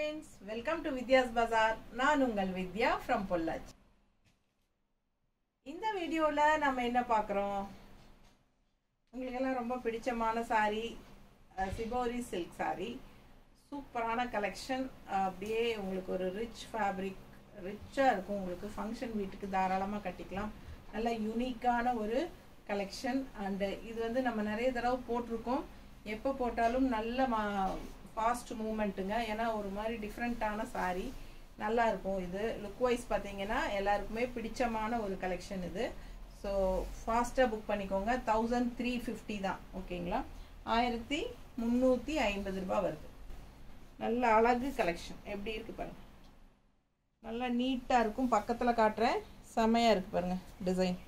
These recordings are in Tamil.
friends, welcome to Vidya's Bazaar. நான் உங்கள் வித்யா from பொள்ளாச்சி. இந்த வீடியோல நாம என்ன பார்க்கறோம்? உங்களுக்கு எல்லாம் ரொம்ப பிடிச்சமான saree, சிபோரி silk saree. சூப்பரான கலெக்ஷன். அப்படியே உங்களுக்கு ஒரு ரிச் ஃபேப்ரிக், ரிச்சா இருக்கும். உங்களுக்கு ஃபங்க்ஷன் வீட்டுக்கு தாராளமா கட்டிக்கலாம். நல்ல யூனிக்கான ஒரு கலெக்ஷன். அண்ட் இது வந்து நம்ம நிறைய தடவை போட்டிருக்கோம். எப்போ போட்டாலும் நல்ல ஃபாஸ்ட் மூமெண்ட்டுங்க. ஏன்னா ஒரு மாதிரி டிஃப்ரெண்ட்டான சாரீ நல்லா இருக்கும். இது லுக் வைஸ் பார்த்தீங்கன்னா எல்லாருக்குமே பிடிச்சமான ஒரு கலெக்ஷன் இது. ஸோ ஃபாஸ்ட்டாக புக் பண்ணிக்கோங்க. 1350 தான். ஓகேங்களா? 1350 ரூபா வருது. நல்ல அழகு கலெக்ஷன். எப்படி இருக்கு பாருங்க. நல்லா நீட்டாக இருக்கும். பக்கத்தில் காட்டுறேன். செமையாக இருக்கு பாருங்க டிசைன்.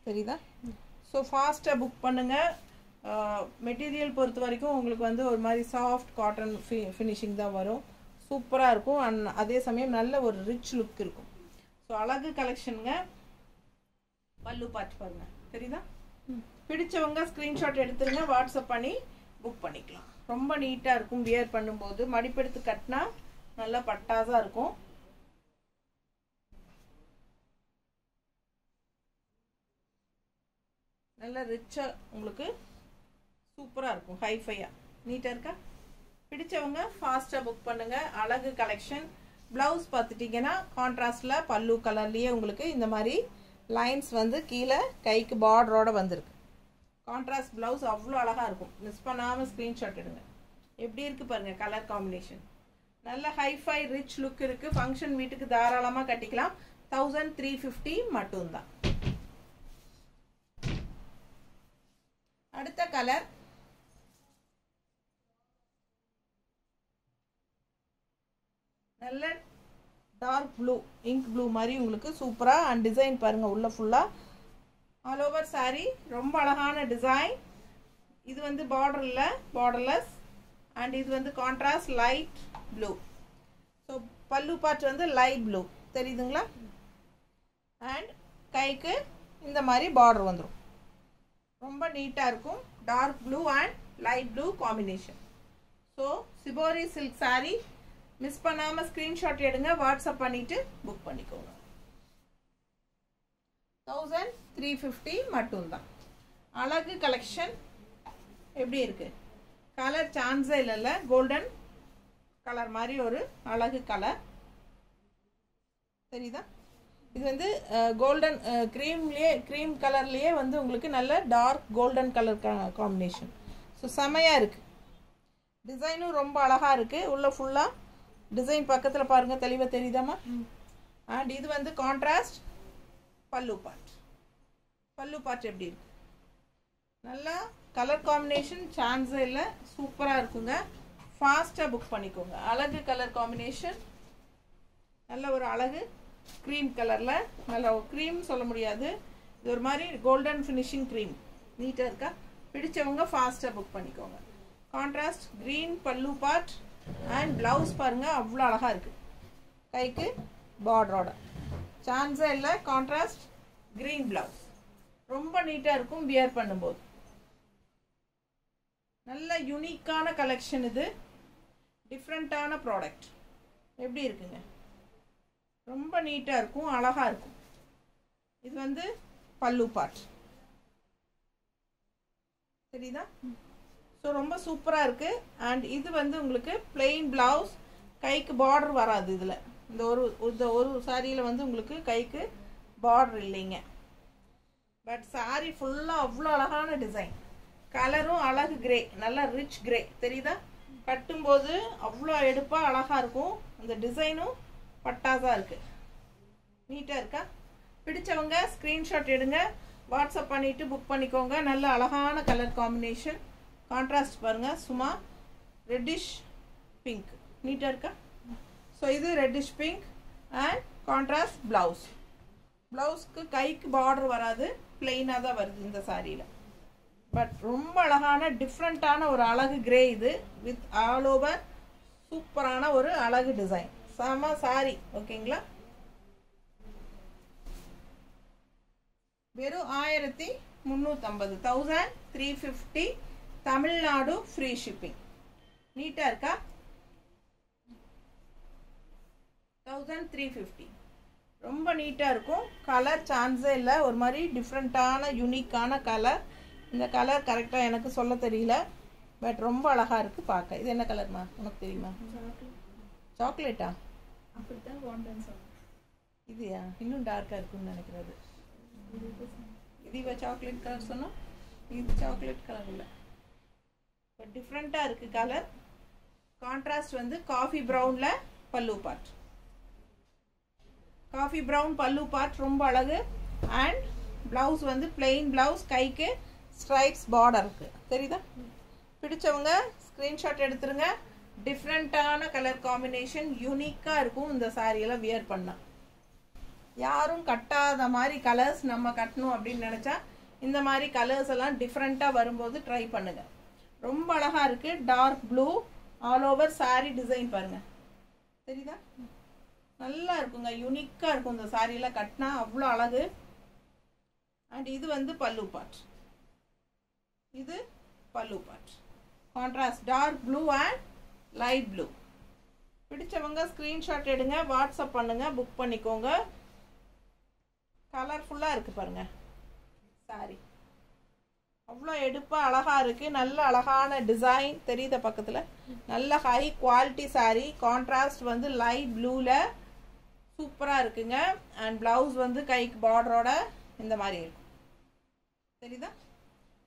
தெரியுதா? ஸோ ஃபாஸ்ட்டாக புக் பண்ணுங்கள். மெட்டீரியல் பொறுத்த வரைக்கும் உங்களுக்கு வந்து ஒரு மாதிரி சாஃப்ட் காட்டன் ஃபினிஷிங் தான் வரும். சூப்பராக இருக்கும். அண்ட் அதே சமயம் நல்ல ஒரு ரிச் லுக் இருக்கும். ஸோ அழகு கலெக்ஷனுங்க. பல்லு பார்த்து பாருங்க. தெரியுதா? பிடிச்சவங்க ஸ்க்ரீன்ஷாட் எடுத்துருங்க. வாட்ஸ்அப் பண்ணி புக் பண்ணிக்கலாம். ரொம்ப நீட்டாக இருக்கும். வியர் பண்ணும்போது மடிப்பெடுத்து கட்டினா நல்லா பட்டாஸாக இருக்கும். நல்லா ரிச்சாக உங்களுக்கு சூப்பராக இருக்கும். ஹைஃபையாக நீட்டாக இருக்கா? பிடிச்சவங்க ஃபாஸ்ட்டாக புக் பண்ணுங்கள். அழகு கலெக்ஷன். ப்ளவுஸ் பார்த்துட்டிங்கன்னா கான்ட்ராஸ்டில் பல்லு கலர்லேயே உங்களுக்கு இந்த மாதிரி லைன்ஸ் வந்து கீழே கைக்கு பார்டரோட வந்திருக்கு. கான்ட்ராஸ்ட் ப்ளவுஸ் அவ்வளோ அழகாக இருக்கும். மிஸ் பண்ணாமல் ஸ்க்ரீன்ஷாட் எடுங்க. எப்படி இருக்குது பாருங்கள் கலர் காம்பினேஷன். நல்ல ஹைஃபை ரிச் லுக் இருக்குது. ஃபங்க்ஷன் வீட்டுக்கு தாராளமாக கட்டிக்கலாம். 1350 மட்டும்தான். அடுத்த கலர் நல்ல டார்க் ப்ளூ, இங்க் ப்ளூ மாதிரி உங்களுக்கு சூப்பராக. அண்ட் டிசைன் பாருங்கள் உள்ள ஃபுல்லாக ஆல் ஓவர் சாரீ. ரொம்ப அழகான டிசைன். இது வந்து பார்டர்லெஸ். அண்ட் இது வந்து contrast light blue. So pallu part வந்து லைட் ப்ளூ. தெரியுதுங்களா? அண்ட் கைக்கு இந்த மாதிரி பார்டர் வந்துடும். ரொம்ப நீட்டாக இருக்கும். Dark blue and light blue combination. So shibori silk sari miss பண்ணாமல் ஸ்க்ரீன்ஷாட் எடுங்க. வாட்ஸ்அப் பண்ணிவிட்டு புக் பண்ணிக்கோங்க. 1350 மட்டும்தான். அழகு கலெக்ஷன். எப்படி இருக்கு? கலர் சான்ஸே இல்லைல்ல. கோல்டன் கலர் மாதிரி ஒரு அழகு கலர். தெரியுதா? இது வந்து கோல்டன் க்ரீம் கலர்லேயே வந்து உங்களுக்கு நல்ல dark golden colour combination. So செமையாக இருக்குது. டிசைனும் ரொம்ப அழகாக இருக்குது. உள்ள ஃபுல்லாக டிசைன் பக்கத்தில் பாருங்கள். தெளிவாக தெரியுதாம்மா? அண்ட் இது வந்து கான்ட்ராஸ்ட் பல்லு பார்ட். பல்லு பார்ட் எப்படி இருக்கு? நல்லா கலர் காம்பினேஷன் சான்ஸே இல்லை. சூப்பராக இருக்குங்க. ஃபாஸ்ட்டாக புக் பண்ணிக்கோங்க. அழகு கலர் காம்பினேஷன். நல்ல ஒரு அழகு க்ரீம் கலரில். நல்ல க்ரீம் சொல்ல முடியாது. இது ஒரு மாதிரி கோல்டன் ஃபினிஷிங் க்ரீம். நீட்டாக இருக்கா? பிடிச்சவங்க ஃபாஸ்ட்டாக புக் பண்ணிக்கோங்க. கான்ட்ராஸ்ட் க்ரீன் பல்லு பார்ட் அண்ட் ப்ளவுஸ் பாருங்கள் அவ்வளோ அழகாக இருக்குது. கைக்கு பார்டரோட சான்ஸே இல்லை. கான்ட்ராஸ்ட் க்ரீன் ப்ளவுஸ் ரொம்ப நீட்டாக இருக்கும் வியர் பண்ணும்போது. நல்ல யூனிக்கான கலெக்ஷன் இது. டிஃப்ரெண்ட்டான ப்ராடக்ட். எப்படி இருக்குங்க? ரொம்ப நீட்டாக இருக்கும். அழகாக இருக்கும். இது வந்து பல்லு பார்ட். தெரியுதா? ஸோ ரொம்ப சூப்பராக இருக்குது. அண்ட் இது வந்து உங்களுக்கு பிளெயின் ப்ளவுஸ். கைக்கு பார்டர் வராது. இதில் இந்த ஒரு சாரியில் வந்து உங்களுக்கு கைக்கு பார்டர் இல்லைங்க. பட் சாரி ஃபுல்லாக அவ்வளோ அழகான டிசைன். கலரும் அழகு கிரே. நல்லா ரிச் கிரே. தெரியுதா? கட்டும்போது அவ்வளோ எடுப்பாக அழகாக இருக்கும். அந்த டிசைனும் பட்டாஸாக இருக்குது. நீட்டாக இருக்கா? பிடிச்சவங்க ஸ்க்ரீன்ஷாட் எடுங்க. வாட்ஸ்அப் பண்ணிவிட்டு புக் பண்ணிக்கோங்க. நல்ல அழகான கலர் காம்பினேஷன். கான்ட்ராஸ்ட் பாருங்கள். சும்மா ரெட்டிஷ் பிங்க். நீட்டாக இருக்கா? ஸோ இது reddish pink and contrast blouse. ப்ளவுஸ்க்கு கைக்கு பார்டர் வராது. பிளெயினாக தான் வருது இந்த சாரியில். பட் ரொம்ப அழகான டிஃப்ரெண்ட்டான ஒரு அழகு கிரே இது. வித் ஆல் ஓவர் சூப்பரான ஒரு அழகு டிசைன். செம சாரி. ஓகேங்களா? வெறும் 1350. 1350. Tamil Nadu free shipping. நீட்டாக இருக்கா? 350. ரொம்ப நீட்டாக இருக்கும். கலர் சான்ஸே இல்லை. ஒரு மாதிரி டிஃப்ரெண்ட்டான யூனிக்கான கலர். இந்த கலர் கரெக்டாக எனக்கு சொல்ல தெரியல, பட் ரொம்ப அழகாக இருக்குது பார்க்க. இது என்ன கலர்மா உனக்கு தெரியுமா? சாக்லேட்டா? அப்படித்தான் வாண்டேன்னு சொன்னேன். இதுயா இன்னும் டார்க்காக இருக்குன்னு நினைக்கிறது. இது சாக்லேட் கலர் சொன்னோம். இது சாக்லேட் கலர் இல்லை, பட் டிஃப்ரெண்ட்டாக இருக்குது கலர். கான்ட்ராஸ்ட் வந்து காஃபி ப்ரௌனில் பல்லு பார்ட். காஃபி ப்ரௌன் பல்லு பார்ட் ரொம்ப அழகு. அண்ட் ப்ளவுஸ் வந்து பிளெயின் ப்ளவுஸ், கைக்கு ஸ்ட்ரைப்ஸ் பார்டர் இருக்குது. தெரியுதா? பிடிச்சவங்க ஸ்க்ரீன்ஷாட் எடுத்துருங்க. டிஃப்ரெண்ட்டான கலர் காம்பினேஷன், யூனிக்காக இருக்கும். இந்த சாரியெல்லாம் வியர் பண்ணால் யாரும் கட்டாத மாதிரி கலர்ஸ் நம்ம கட்டணும் அப்படின்னு நினச்சா இந்த மாதிரி கலர்ஸ் எல்லாம் டிஃப்ரெண்ட்டாக வரும்போது ட்ரை பண்ணுங்க. ரொம்ப அழகாக இருக்குது. Dark blue all over sari design பாருங்கள். தெரியுதா? நல்லா இருக்குங்க, யூனிக்காக இருக்கும். இந்த சாரியெல்லாம் கட்டினா அவ்வளோ அழகு. அண்ட் இது வந்து பல்லு பார்ட். இது pallu part. Contrast dark blue and light blue. பிடிச்சவங்க ஸ்க்ரீன்ஷாட் எடுங்க, வாட்ஸ்அப் பண்ணுங்க, புக் பண்ணிக்கோங்க. கலர்ஃபுல்லாக இருக்குது பாருங்க சாரி. அவ்வளோ எடுப்பாக அழகாக இருக்குது. நல்ல அழகான டிசைன் தெரியுத பக்கத்தில். நல்ல ஹை குவாலிட்டி சாரி. கான்ட்ராஸ்ட் வந்து லைட் ப்ளூவில் சூப்பராக இருக்குங்க. அண்ட் ப்ளவுஸ் வந்து கைக்கு பார்டரோட இந்த மாதிரி இருக்கும். தெரியுதா?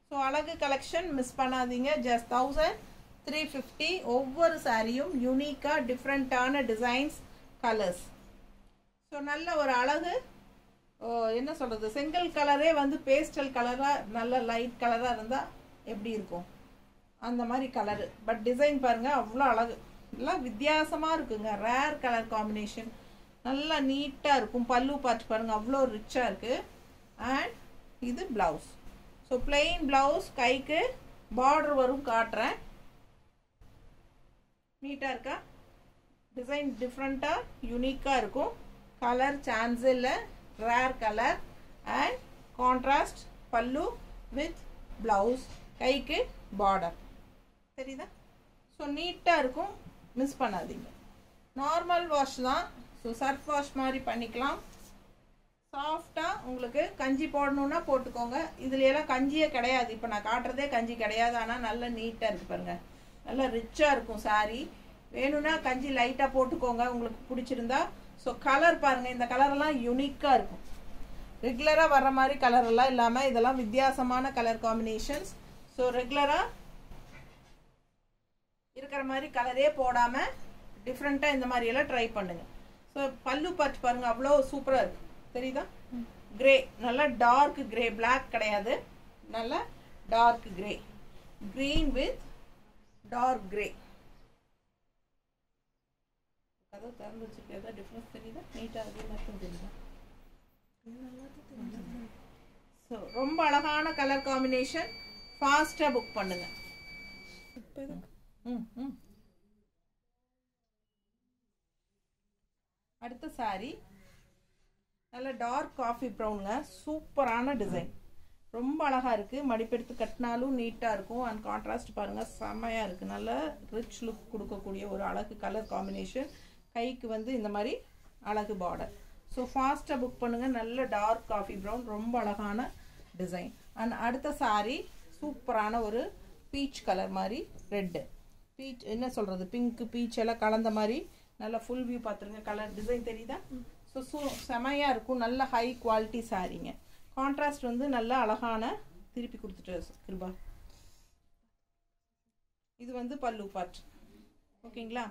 ஸோ அழகு கலெக்ஷன் மிஸ் பண்ணாதீங்க. ஜஸ்ட் 1350. ஒவ்வொரு சாரியும் யூனிக்காக டிஃப்ரெண்ட்டான டிசைன்ஸ், கலர்ஸ். ஸோ நல்ல ஒரு அழகு. என்ன சொல்கிறது, செங்கல் கலரே வந்து பேஸ்டல் கலராக நல்ல லைட் கலராக இருந்தால் எப்படி இருக்கும் அந்த மாதிரி கலரு. பட் டிசைன் பாருங்கள் அவ்வளோ அழகு. எல்லாம் வித்தியாசமாக இருக்குங்க. ரேர் கலர் காம்பினேஷன், நல்லா நீட்டாக இருக்கும். பல்லு பார்த்து பாருங்கள் அவ்வளோ ரிச்சாக இருக்குது. அண்ட் இது ப்ளவுஸ். ஸோ பிளெயின் ப்ளவுஸ், கைக்கு பார்டர் வரும். காட்டுறேன். நீட்டாக இருக்கா? டிசைன் டிஃப்ரெண்ட்டாக யூனிக்காக இருக்கும். கலர் சான்ஸ் இல்லை, ரேர் கலர். அண்ட் கான்ட்ராஸ்ட் பல்லு வித் ப்ளவுஸ், கைக்கு பார்டர். தெரியுதா? ஸோ நீட்டாக இருக்கும், மிஸ் பண்ணாதீங்க. நார்மல் வாஷ் தான். ஸோ சர்ஃப் வாஷ் மாதிரி பண்ணிக்கலாம். சாஃப்டாக உங்களுக்கு கஞ்சி போடணுன்னா போட்டுக்கோங்க. இதுலையெல்லாம் கஞ்சியே கிடையாது. இப்போ நான் காட்டுறதே கஞ்சி கிடையாது. ஆனால் நல்லா நீட்டாக இருக்குது பாருங்கள். நல்லா ரிச்சாக இருக்கும் சாரி. வேணும்னா கஞ்சி லைட்டாக போட்டுக்கோங்க உங்களுக்கு பிடிச்சிருந்தா. ஸோ கலர் பாருங்கள், இந்த கலரெல்லாம் யூனிக்காக இருக்கும். ரெகுலராக வர்ற மாதிரி கலரெல்லாம் இல்லாமல் இதெல்லாம் வித்தியாசமான கலர் காம்பினேஷன்ஸ். ஸோ ரெகுலராக இருக்கிற மாதிரி கலரே போடாமல் டிஃப்ரெண்ட்டாக இந்த மாதிரியெல்லாம் ட்ரை பண்ணுங்கள். ஸோ பல்லு பார்த்து பாருங்கள் அவ்வளோ சூப்பராக இருக்குது. தெரியுதா? கிரே, நல்லா டார்க் கிரே, பிளாக் கிடையாது, நல்லா dark grey. Green with dark grey. கதவு திறந்து வச்சுருக்கு. ஏதாவது டிஃப்ரென்ஸ் தெரியுதா? நீட்டாக அதே மட்டும் தெரியுதா? ஸோ ரொம்ப அழகான கலர் காம்பினேஷன். ஃபாஸ்ட்டாக புக் பண்ணுங்க. அடுத்த சாரி நல்ல டார்க் காஃபி ப்ரௌனுங்க. சூப்பரான டிசைன், ரொம்ப அழகாக இருக்குது. மடிப்பெடுத்து கட்டினாலும் நீட்டாக இருக்கும். அண்ட் கான்ட்ராஸ்ட் பாருங்கள் செம்மையாக இருக்குது. நல்ல ரிச் லுக் கொடுக்கக்கூடிய ஒரு அழகு கலர் காம்பினேஷன். கைக்கு வந்து இந்த மாதிரி அழகு பார்டர். ஸோ ஃபாஸ்ட்டாக புக் பண்ணுங்கள். நல்ல டார்க் காஃபி ப்ரௌன், ரொம்ப அழகான டிசைன். அண்ட் அடுத்த சாரி சூப்பரான ஒரு பீச் கலர் மாதிரி, ரெட்டு பீச் என்ன சொல்கிறது, பிங்க்கு பீச் எல்லாம் கலந்த மாதிரி. நல்லா ஃபுல் வியூ பார்த்துருங்க. கலர் டிசைன் தெரியுதா? ஸோ செமையாக இருக்கும். நல்ல ஹை குவாலிட்டி சாரீங்க. கான்ட்ராஸ்ட் வந்து நல்ல அழகான திருப்பி கொடுத்துட்டு கிருபா. இது வந்து பல்லு பார்ட். ஓகேங்களா?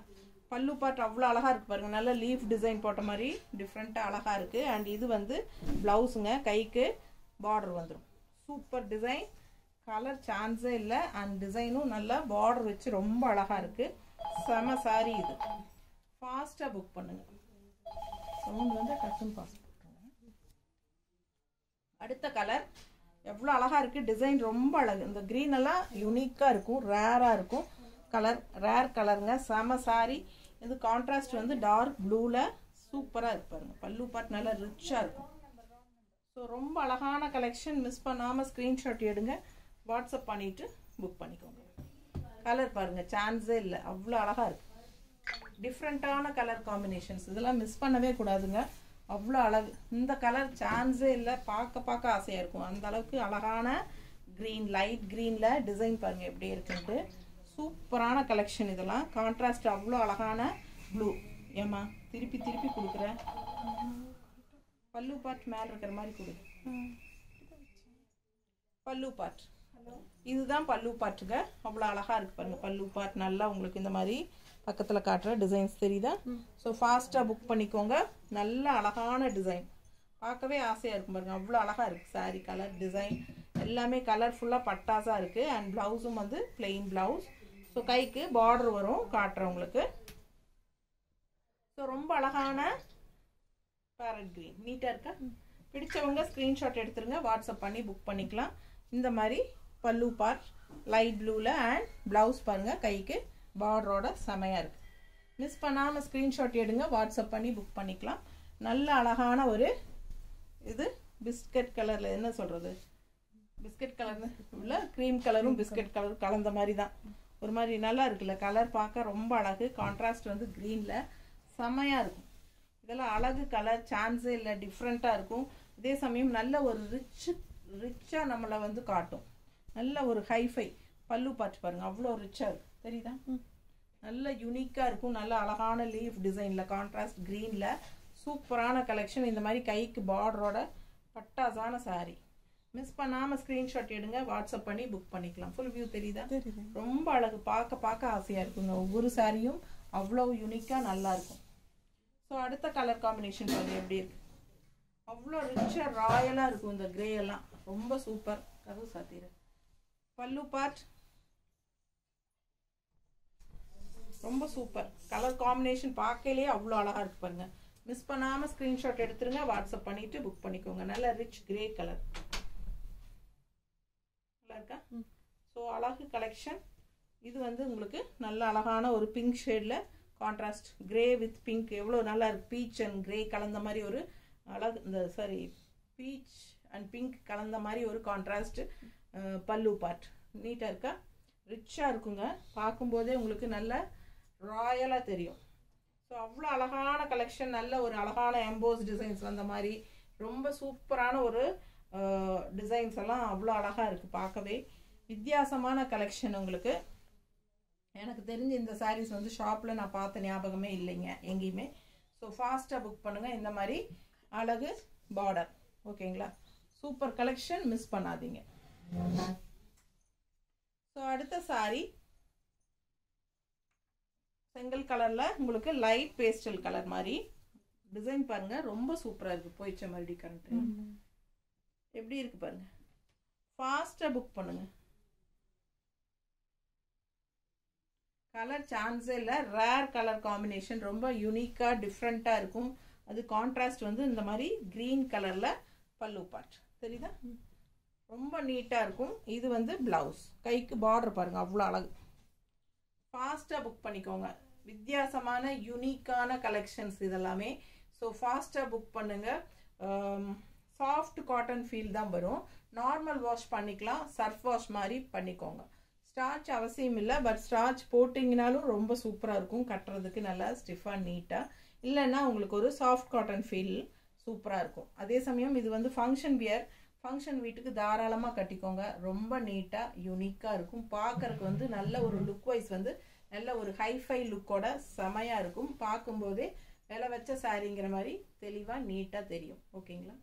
பல்லு பார்ட் அவ்வளோ அழகாக இருக்குது பாருங்கள். நல்ல லீஃப் டிசைன் போட்ட மாதிரி டிஃப்ரெண்ட்டாக அழகாக இருக்குது. அண்ட் இது வந்து ப்ளவுஸுங்க, கைக்கு பார்டர் வந்துடும். சூப்பர் டிசைன், கலர் சான்ஸே இல்லை. அண்ட் டிசைனும் நல்லா பார்டர் வச்சு ரொம்ப அழகாக இருக்குது. செம சாரி இது. ஃபாஸ்ட்டாக புக் பண்ணுங்கள். சவுண்ட் வந்து டக்குன்னு பாஸ் பண்ணுங்க. அடுத்த கலர் எவ்வளோ அழகாக இருக்குது. டிசைன் ரொம்ப அழகு. இந்த க்ரீன் எல்லாம் யூனிக்காக இருக்கும், ரேராக இருக்கும். கலர் ரேர் கலருங்க. செம சாரி. இது கான்ட்ராஸ்ட் வந்து டார்க் ப்ளூவில் சூப்பராக இருக்கு பாருங்க. பல்லு பார்ட் நல்லா ரிச்சாக இருக்கும். ஸோ ரொம்ப அழகான கலெக்ஷன். மிஸ் பண்ணாமல் ஸ்க்ரீன்ஷாட் எடுங்க, வாட்ஸ்அப் பண்ணிவிட்டு புக் பண்ணிக்கோங்க. கலர் பாருங்கள் சான்ஸே இல்லை, அவ்வளோ அழகாக இருக்குது. டிஃப்ரெண்ட்டான கலர் காம்பினேஷன்ஸ், இதெல்லாம் மிஸ் பண்ணவே கூடாதுங்க. அவ்வளோ அழகு. இந்த கலர் சான்ஸே இல்லை, பார்க்க ஆசையாக இருக்கும். அந்த அளவுக்கு அழகான க்ரீன், லைட் க்ரீனில் டிசைன் பாருங்கள் எப்படி இருக்குன்ட்டு. சூப்பரான கலெக்ஷன் இதெல்லாம். கான்ட்ராஸ்ட் அவ்வளோ அழகான ப்ளூ. ஏம்மா திருப்பி கொடுக்குறேன். பல்லு பார்ட் மேலே இருக்கிற மாதிரி கொடு. பல்லு பார்ட் இதுதான் பல்லு பார்ட்டுங்க. அவ்வளோ அழகாக இருக்குது பாருங்கள். பல்லு பார்ட் நல்லா உங்களுக்கு இந்த மாதிரி பக்கத்தில் காட்டுற டிசைன்ஸ் தெரியுதா? ஸோ ஃபாஸ்ட்டாக புக் பண்ணிக்கோங்க. நல்ல அழகான டிசைன், பார்க்கவே ஆசையாக இருக்கும் பாருங்கள். அவ்வளோ அழகாக இருக்குது. சாரீ கலர் டிசைன் எல்லாமே கலர்ஃபுல்லாக பட்டாஸாக இருக்குது. அண்ட் ப்ளவுஸும் வந்து பிளெயின் ப்ளவுஸ். ஸோ கைக்கு பார்டர் வரும், காட்டுறேன் உங்களுக்கு. ஸோ ரொம்ப அழகான பேரட் க்ரீன், நீட்டாக இருக்கா? பிடிச்சவங்க ஸ்க்ரீன்ஷாட் எடுத்துருங்க, வாட்ஸ்அப் பண்ணி புக் பண்ணிக்கலாம். இந்த மாதிரி பல்லு பார்ட் லைட் ப்ளூவில் அண்ட் ப்ளவுஸ் பாருங்கள், கைக்கு பார்டரோட செமையாக இருக்குது. மிஸ் பண்ணாமல் ஸ்க்ரீன்ஷாட் எடுங்க, வாட்ஸ்அப் பண்ணி புக் பண்ணிக்கலாம். நல்ல அழகான ஒரு இது பிஸ்கட் கலரில், என்ன சொல்கிறது, பிஸ்கட் கலர்னு உள்ள க்ரீம் கலரும் பிஸ்கட் கலரும் கலந்த மாதிரி தான். ஒரு மாதிரி நல்லா இருக்குல்ல கலர், பார்க்க ரொம்ப அழகு. கான்ட்ராஸ்ட் வந்து க்ரீனில் செமையாக இருக்கும். இதெல்லாம் அழகு கலர், சான்ஸே இல்லை, டிஃப்ரெண்ட்டாக இருக்கும். இதே சமயம் நல்ல ஒரு ரிச்சாக நம்மளை வந்து காட்டும். நல்ல ஒரு ஹைஃபை பல்லு பார்த்து பாருங்கள், அவ்வளோ ரிச்சாக இருக்கும். தெரியுதா? நல்ல யூனிக்காக இருக்கும். நல்ல அழகான லீஃப் டிசைனில் கான்ட்ராஸ்ட் க்ரீனில் சூப்பரான கலெக்ஷன். இந்த மாதிரி கைக்கு பார்டரோட பட்டாசான சாரீ. மிஸ் பண்ணாமல் ஸ்க்ரீன்ஷாட் எடுங்க, வாட்ஸ்அப் பண்ணி புக் பண்ணிக்கலாம். ஃபுல் வியூ தெரியுதா? ரொம்ப அழகு, பார்க்க ஆசையாக இருக்குங்க. ஒவ்வொரு சாரியும் அவ்வளோ யூனிக்காக நல்லா இருக்கும். ஸோ அடுத்த கலர் காம்பினேஷன் பாருங்க எப்படி இருக்கு. அவ்வளோ ரிச்சாக ராயலாக இருக்கும். இந்த கிரே எல்லாம் ரொம்ப சூப்பர். கதவு சாத்திர பல்லு பார்ட் ரொம்ப சூப்பர். கலர் காம்பினேஷன் பார்க்கலையே அவ்வளோ அழகாக இருக்கு பாருங்க. மிஸ் பண்ணாமல் ஸ்க்ரீன்ஷாட் எடுத்துருங்க, வாட்ஸ்அப் பண்ணிட்டு புக் பண்ணிக்கோங்க. நல்ல ரிச் கிரே கலர் நல்லா இருக்கா? ஸோ அழகு கலெக்ஷன். இது வந்து உங்களுக்கு நல்ல அழகான ஒரு பிங்க் ஷேடில் கான்ட்ராஸ்ட் கிரே வித் பிங்க் எவ்வளோ நல்லா இருக்கு. பீச் அண்ட் கிரே கலந்த மாதிரி ஒரு அழகு, இந்த சாரி பீச் அண்ட் பிங்க் கலந்த மாதிரி ஒரு கான்ட்ராஸ்ட் பல்லு பார்ட். நீட்டாக இருக்கா? ரிச்சாக இருக்குங்க. பார்க்கும்போதே உங்களுக்கு நல்ல ராயலாக தெரியும். ஸோ அவ்வளோ அழகான கலெக்ஷன். நல்ல ஒரு அழகான எம்போஸ் டிசைன்ஸ் வந்த மாதிரி ரொம்ப சூப்பரான ஒரு டிசைன்ஸ் எல்லாம் அவ்வளோ அழகாக இருக்குது. பார்க்கவே வித்தியாசமான கலெக்ஷன். உங்களுக்கு எனக்கு தெரிஞ்சு இந்த சாரீஸ் வந்து ஷாப்பில் நான் பார்த்த ஞாபகமே இல்லைங்க எங்கேயுமே. ஸோ ஃபாஸ்ட்டாக புக் பண்ணுங்கள். இந்த மாதிரி அழகு பார்டர். ஓகேங்களா? சூப்பர் கலெக்ஷன், மிஸ் பண்ணாதீங்க. ஸோ அடுத்த சாரி செங்கல் கலரில் உங்களுக்கு லைட் பேஸ்டல் கலர் மாதிரி டிசைன் பாருங்க, ரொம்ப சூப்பராக இருக்குது. போயிடுச்ச மறுபடி கரண்ட் எப்படி இருக்கு பாருங்க. ஃபாஸ்ட்டாக புக் பண்ணுங்க. கலர் சான்ஸே இல்லை. ரேர் கலர் காம்பினேஷன், ரொம்ப யூனிக்காக டிஃப்ரெண்ட்டாக இருக்கும். அது கான்ட்ராஸ்ட் வந்து இந்த மாதிரி க்ரீன் கலரில் பல்லு பார்ட் தெரியுதா? ரொம்ப நீட்டாக இருக்கும். இது வந்து ப்ளவுஸ், கைக்கு பார்டர் பாருங்கள், அவ்வளோ அழகு. ஃபாஸ்ட்டாக புக் பண்ணிக்கோங்க. வித்தியாசமான யூனிக்கான கலெக்ஷன்ஸ் இதெல்லாமே. ஸோ ஃபாஸ்ட்டாக புக் பண்ணுங்கள். சாஃப்ட் காட்டன் ஃபீல் தான் வரும். நார்மல் வாஷ் பண்ணிக்கலாம், சர்ஃப் வாஷ் மாதிரி பண்ணிக்கோங்க. ஸ்டார்ச் அவசியம் இல்லை, பட் ஸ்டார்ச் போட்டிங்கனாலும் ரொம்ப சூப்பராக இருக்கும். கட்டுறதுக்கு நல்லா ஸ்டிஃபாக நீட்டாக. இல்லைன்னா உங்களுக்கு ஒரு சாஃப்ட் காட்டன் ஃபீல் சூப்பராக இருக்கும். அதே சமயம் இது வந்து ஃபங்க்ஷன் வியர், ஃபங்க்ஷன் வீட்டுக்கு தாராளமாக கட்டிக்கோங்க. ரொம்ப நீட்டாக யூனிக்காக இருக்கும். பார்க்கறதுக்கு வந்து நல்ல ஒரு லுக் வைஸ் வந்து நல்ல ஒரு ஹைஃபை லுக்கோட செமையாக இருக்கும். பார்க்கும்போதே விலை வச்ச சாரிங்கிற மாதிரி தெளிவாக நீட்டாக தெரியும். ஓகேங்களா?